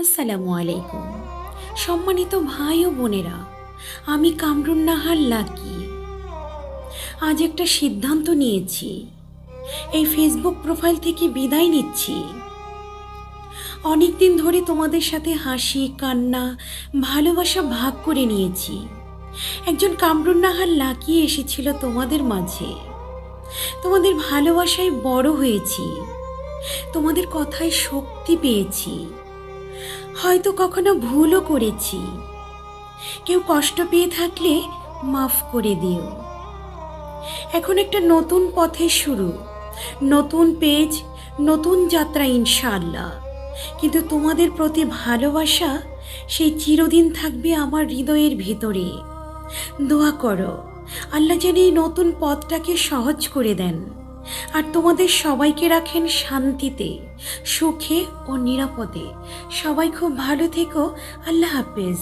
আসসালামু আলাইকুম। সম্মানিত ভাই ও বোনেরা, আমি কামরুন নাহার লাকি। আজ একটা সিদ্ধান্ত নিয়েছি, এই ফেসবুক প্রোফাইল থেকে বিদায় নিচ্ছি। অনেক দিন ধরে তোমাদের সাথে হাসি কান্না ভালোবাসা ভাগ করে নিয়েছি। একজন কামরুন নাহার লাকি এসেছিল তোমাদের মাঝে। তোমাদের ভালোবাসায় বড় হয়েছি, তোমাদের কথায় শক্তি পেয়েছি। হয়তো কখনো ভুলও করেছি, কেউ কষ্ট পেয়ে থাকলে মাফ করে দিও। এখন একটা নতুন পথের শুরু, নতুন পেজ, নতুন যাত্রা ইনশাআল্লাহ। কিন্তু তোমাদের প্রতি ভালোবাসা সেই চিরদিন থাকবে আমার হৃদয়ের ভেতরে। দোয়া করো আল্লাহ যেন এই নতুন পথটাকে সহজ করে দেন, আর তোমাদের সবাইকে রাখেন শান্তিতে, সুখে ও নিরাপদে। সবাই খুব ভালো থেকো। আল্লাহ হাফেজ।